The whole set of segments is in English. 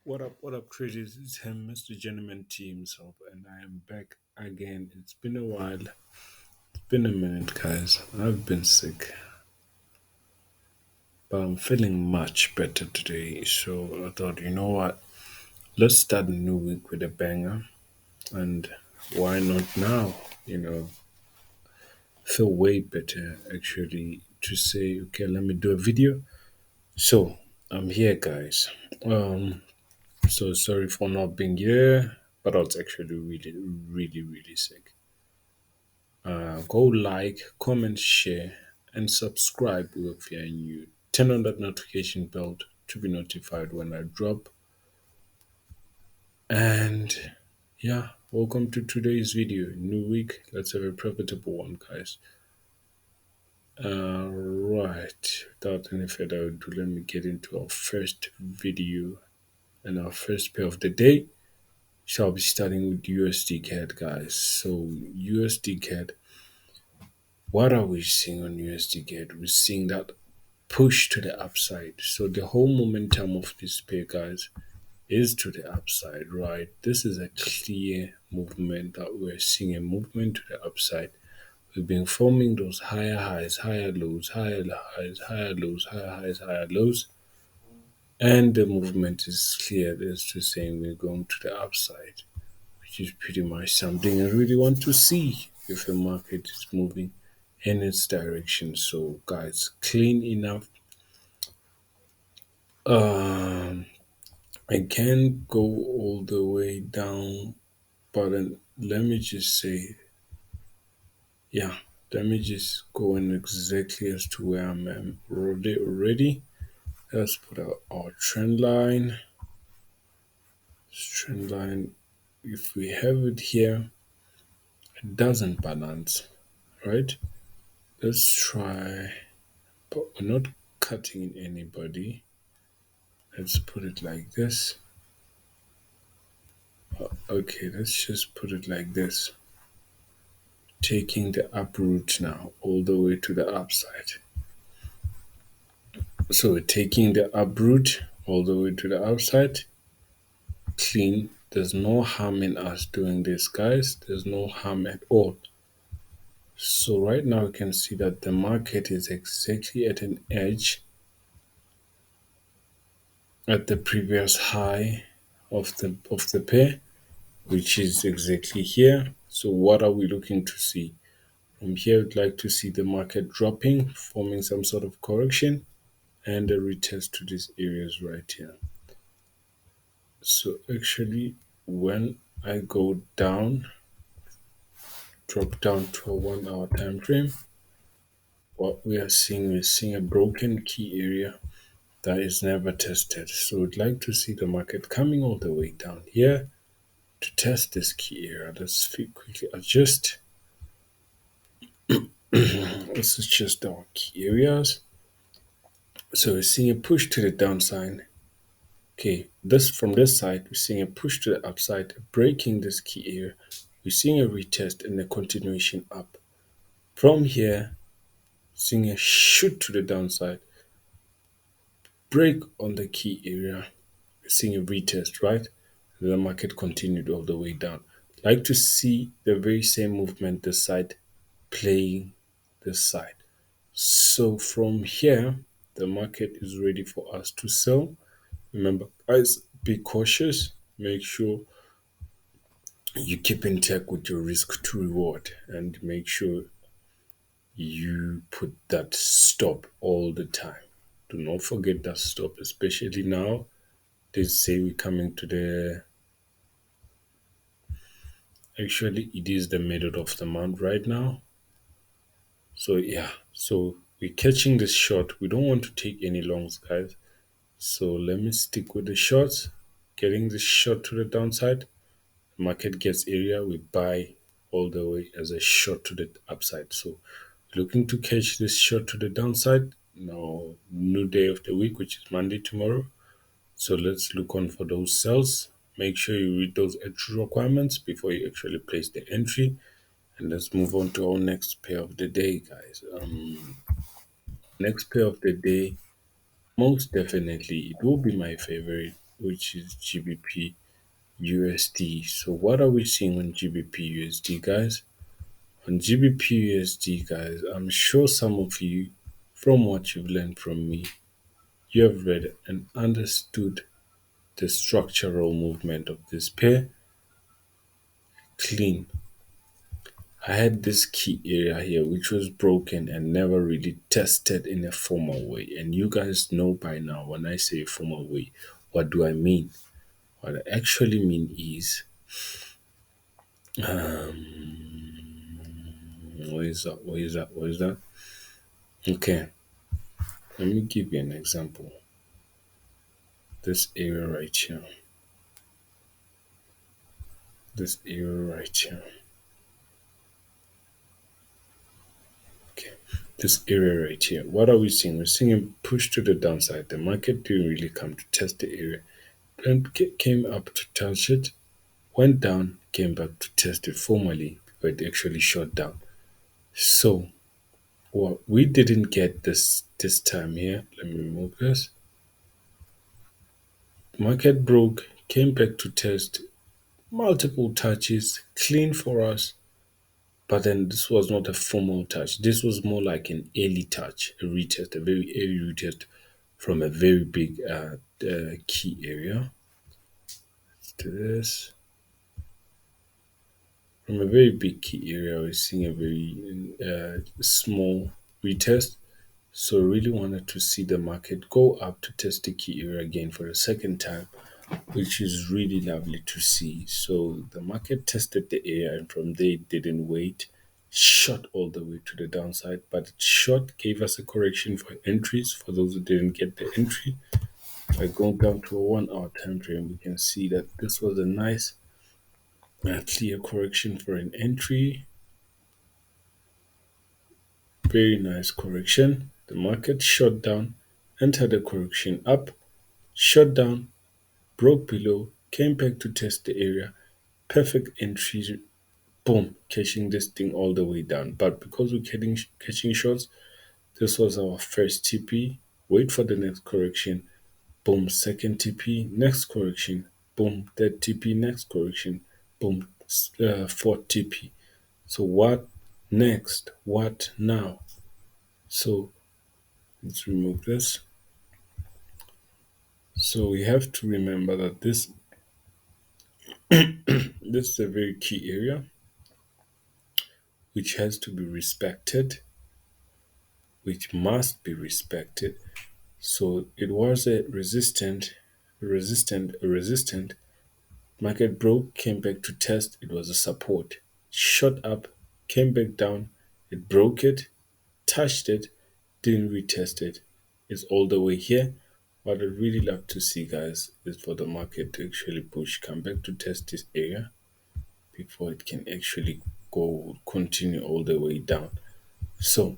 What up, traders? It's him, Mr. Gentleman Teams Up, and I am back again. It's been a while. It's been a minute, guys. I've been sick, but I'm feeling much better today. So I thought, you know what? Let's start a new week with a banger, and why not now? You know, feel way better actually to say, okay, let me do a video. So I'm here, guys. Um, so sorry for not being here, but I was actually really sick. Go like, comment, share, and subscribe if you're new. Turn on that notification bell to be notified when I drop. And yeah, welcome to today's video. New week. Let's have a profitable one, guys. Right. Without any further ado, let me get into our first video and our first pair of the day. Shall be starting with USDCad, guys. So USDCad. What are we seeing on USDCad? We're seeing that push to the upside. So the whole momentum of this pair, guys, is to the upside, right? This is a clear movement that we're seeing a movement to the upside. We've been forming those higher highs, higher lows, higher highs, higher lows, higher highs, higher lows. And the movement is clear. It's just saying we're going to the upside, which is pretty much something I really want to see if the market is moving in its direction. So, guys, clean enough. Um, I can't go all the way down, but then let me just say, yeah, let me just go in exactly as to where I'm already. Let's put our trend line. Trend line, if we have it here, it doesn't balance, right? Let's try, but we're not cutting in anybody. Let's put it like this. Okay, let's just put it like this. Taking the uproot now all the way to the upside. So we're taking the uproot all the way to the upside. Clean. There's no harm in us doing this, guys. There's no harm at all. So right now you can see that the market is exactly at an edge at the previous high of the pair, which is exactly here. So what are we looking to see? From here, I'd like to see the market dropping, forming some sort of correction, and a retest to these areas right here. So actually, when I go down, drop down to a 1 hour time frame, what we are seeing is seeing a broken key area that is never tested. So we'd like to see the market coming all the way down here to test this key area. Let's quickly adjust. Let's adjust our key areas. So we're seeing a push to the downside. Okay, this from this side, we're seeing a push to the upside, breaking this key area. We're seeing a retest and a continuation up. From here, seeing a shoot to the downside, break on the key area, we're seeing a retest, right? The market continued all the way down. Like to see the very same movement this side playing this side. So from here, the market is ready for us to sell. Remember, guys, be cautious. Make sure you keep in check with your risk to reward and make sure you put that stop all the time. Do not forget that stop, especially now. They say we're coming to the actually it is the middle of the month right now. So yeah, so we're catching this short. We don't want to take any longs, guys. So let me stick with the shorts. Getting this short to the downside. Market gets area, we buy all the way as a short to the upside. So looking to catch this short to the downside. Now new day of the week, which is Monday tomorrow. So let's look on for those sells. Make sure you read those entry requirements before you actually place the entry. And let's move on to our next pair of the day, guys. Next pair of the day, most definitely, it will be my favorite. which is GBP USD. So what are we seeing on GBP USD, guys? On GBP USD, guys, I'm sure some of you, from what you've learned from me, you have read and understood the structural movement of this pair. Clean. I had this key area here which was broken and never really tested in a formal way. And you guys know by now when I say formal way, what do I mean? What I actually mean is, what is that? What is that? What is that? Okay, let me give you an example. This area right here. This area right here. Okay, this area right here. What are we seeing? We're seeing a push to the downside. The market didn't really come to test the area. And came up to touch it, went down, came back to test it formally, but it actually shot down. So what we didn't get this time here. Let me remove this. Market broke, came back to test, multiple touches, clean for us. But then this was not a formal touch. This was more like an early touch, a retest, a very early retest from a very big key area. Let's do this. From a very big key area, we're seeing a very small retest. So really wanted to see the market go up to test the key area again for the second time, which is really lovely to see. So the market tested the area and from there it didn't wait, shot all the way to the downside, but it shot, gave us a correction for entries. For those who didn't get the entry, by going down to a 1 hour time frame, we can see that this was a nice clear correction for an entry. Very nice correction. The market shot down, entered a correction up, shot down, broke below, came back to test the area. Perfect entry, boom, catching this thing all the way down. But because we're catching shots, this was our first TP. Wait for the next correction. Boom, second TP, next correction. Boom, third TP, next correction. Boom, fourth TP. So what next? What now? So let's remove this. So we have to remember that this is a very key area which has to be respected, which must be respected. So it was a resistant. Market broke, came back to test. It was a support. Shot up, came back down. It broke it, touched it, didn't retest it. It's all the way here. What I'd really love to see, guys, is for the market to actually push, come back to test this area before it can actually continue all the way down. So,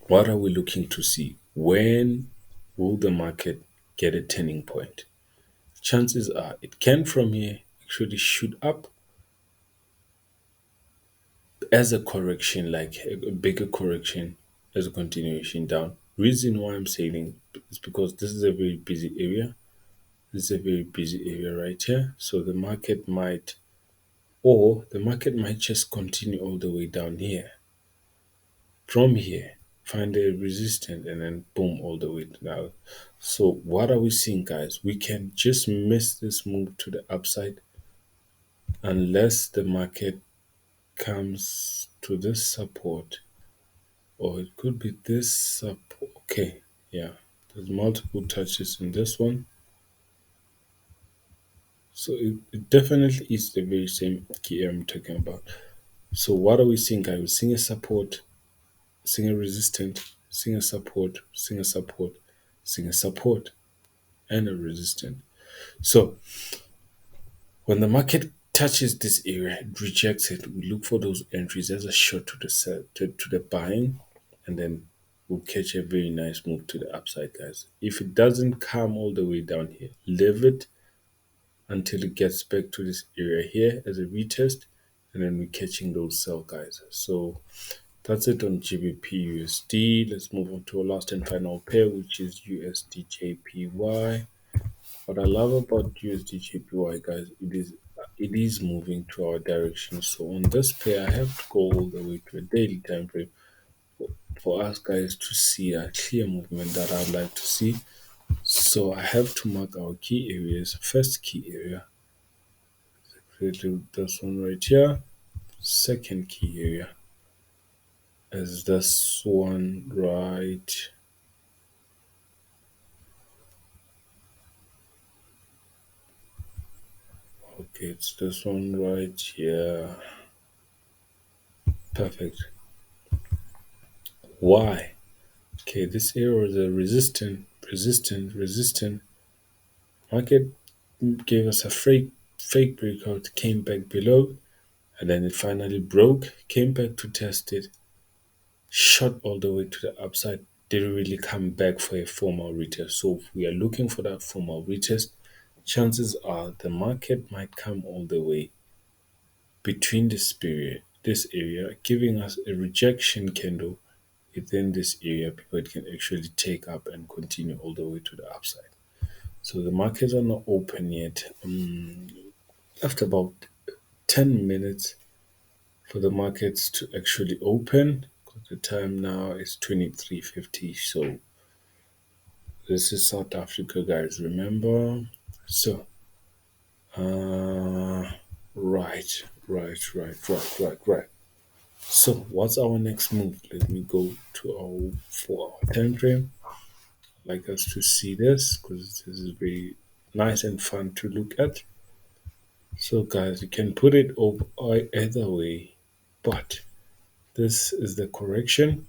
what are we looking to see? When will the market get a turning point? Chances are it can from here actually shoot up as a correction, like a bigger correction as a continuation down. Reason why I'm saying is because this is a very busy area. This is a very busy area right here. So the market might just continue all the way down here. From here, find a resistance and then boom all the way down. So what are we seeing, guys? We can just miss this move to the upside unless the market comes to this support, or it could be this support. Okay, yeah, there's multiple touches in this one. So it definitely is the very same key I'm talking about. So what are we seeing, guys? We're seeing a support, seeing a resistance, seeing a support, seeing a support, seeing a support, and a resistance. So when the market touches this area, it rejects it. We look for those entries as a shot to the to the buying, and then we'll catch a very nice move to the upside, guys. If it doesn't come all the way down here, leave it until it gets back to this area here as a retest, and then we're catching those sell, guys. So that's it on GBP USD. Let's move on to our last and final pair, which is USDJPY. What I love about USDJPY, guys, it is moving to our direction. So on this pair, I have to go all the way to a daily time frame for us guys to see a clear movement that I'd like to see. So I have to mark our key areas. First key area, do this one right here. Second key area is this one right. Okay, it's this one right here. Perfect. Why? Okay, this area is a resistant. Market gave us a fake breakout, came back below, and then it finally broke, came back to test it, shot all the way to the upside, didn't really come back for a formal retest. So if we are looking for that formal retest, chances are the market might come all the way between this area, giving us a rejection candle within this area before it can actually take up and continue all the way to the upside. So the markets are not open yet. After about 10 minutes for the markets to actually open, because the time now is 23:50. So this is South Africa, guys. Remember? So, right. So, what's our next move? Let me go to our 4 hour time frame. Like us to see this because this is very nice and fun to look at. So, guys, you can put it over either way, but this is the correction.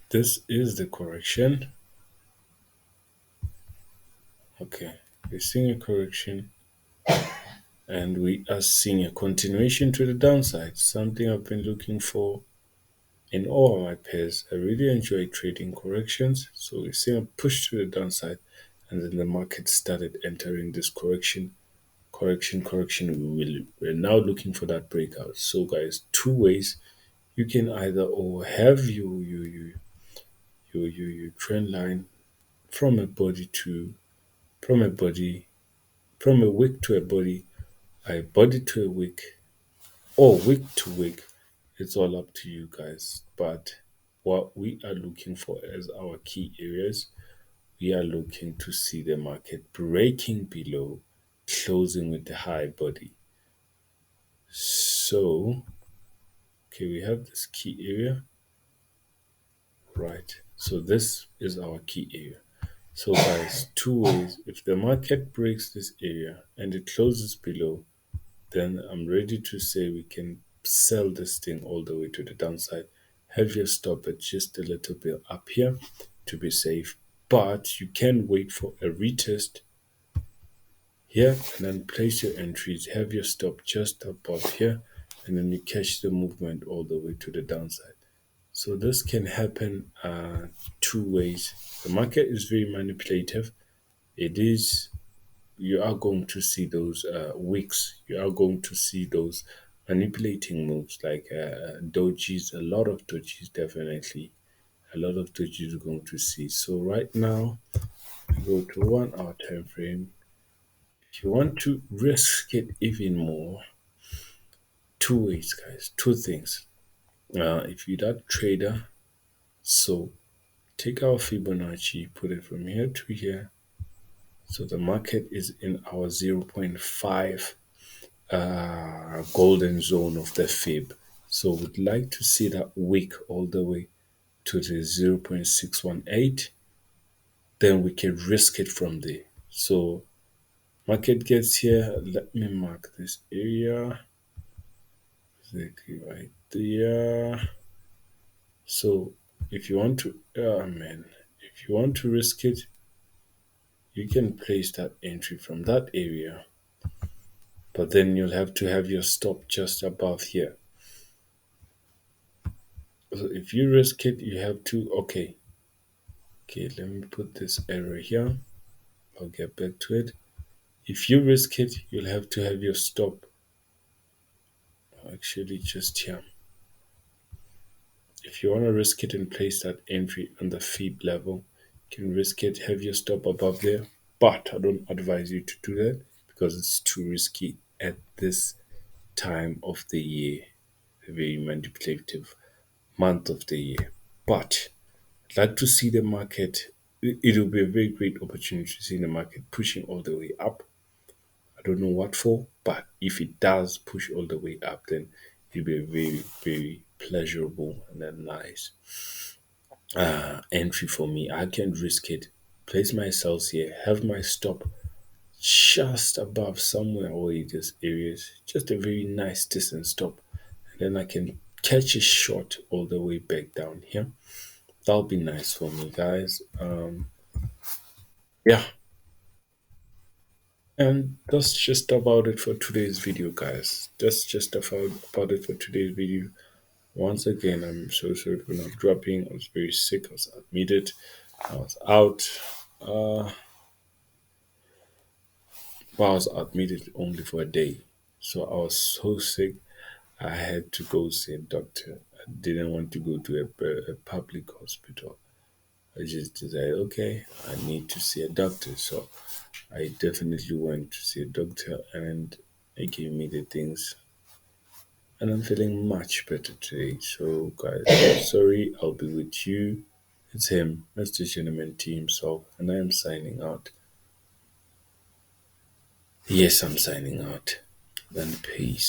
This is the correction. Okay, we're seeing a correction and we are seeing a continuation to the downside, something I've been looking for in all of my pairs. I really enjoy trading corrections. So we're seeing a push to the downside and then the market started entering this correction. We're now looking for that breakout. So guys, two ways you can either or have your trend line from a body to from a body from a wick to a body, a body to a wick, or wick to wick. It's all up to you guys. But what we are looking for as our key areas, we are looking to see the market breaking below, closing with the high body. So, okay, we have this key area, right? So this is our key area. So guys, two ways. If the market breaks this area and it closes below, then I'm ready to say we can sell this thing all the way to the downside. Have your stop at just a little bit up here to be safe. But you can wait for a retest here and then place your entries. Have your stop just above here and then you catch the movement all the way to the downside. So this can happen two ways. The market is very manipulative. It is You are going to see those wicks. You are going to see those manipulating moves like dojis. A lot of dojis, definitely. A lot of dojis you're going to see. So right now, go to 1 hour time frame. If you want to risk it even more, two ways, guys. Two things. If you're that trader, so take our Fibonacci, put it from here to here. So the market is in our zero point 0.5 golden zone of the fib. So we'd like to see that wick all the way to the 0.618. Then we can risk it from there. So market gets here. Let me mark this area exactly right there. So if you want to, if you want to risk it, you can place that entry from that area. But then you'll have to have your stop just above here. So if you risk it, you have to, okay, let me put this error here. I'll get back to it. If you risk it, you'll have to have your stop actually just here. If you want to risk it and place that entry on the fib level, can risk it, have your stop above there, but I don't advise you to do that because it's too risky at this time of the year, a very manipulative month of the year. But I'd like to see the market. It will be a very great opportunity to see the market pushing all the way up. I don't know what for, but if it does push all the way up, then it'll be a very, very pleasurable and a nice entry for me. I can risk it, place my cells here, have my stop just above somewhere away these areas, just a very nice distance stop. And then I can catch a shot all the way back down here. That'll be nice for me, guys. Yeah, and that's just about it for today's video, guys. That's just about it for today's video. Once again, I'm so sorry for not dropping. I was very sick. I was admitted. I was out. Uh, well, I was admitted only for a day. So I was so sick. I had to go see a doctor. I didn't want to go to a public hospital. I just decided, okay, I need to see a doctor. So I definitely went to see a doctor and they gave me the things. And I'm feeling much better today. So, guys, sorry, I'll be with you. It's him, Mr. Gentleman T himself, and I am signing out. Yes, I'm signing out. Then peace.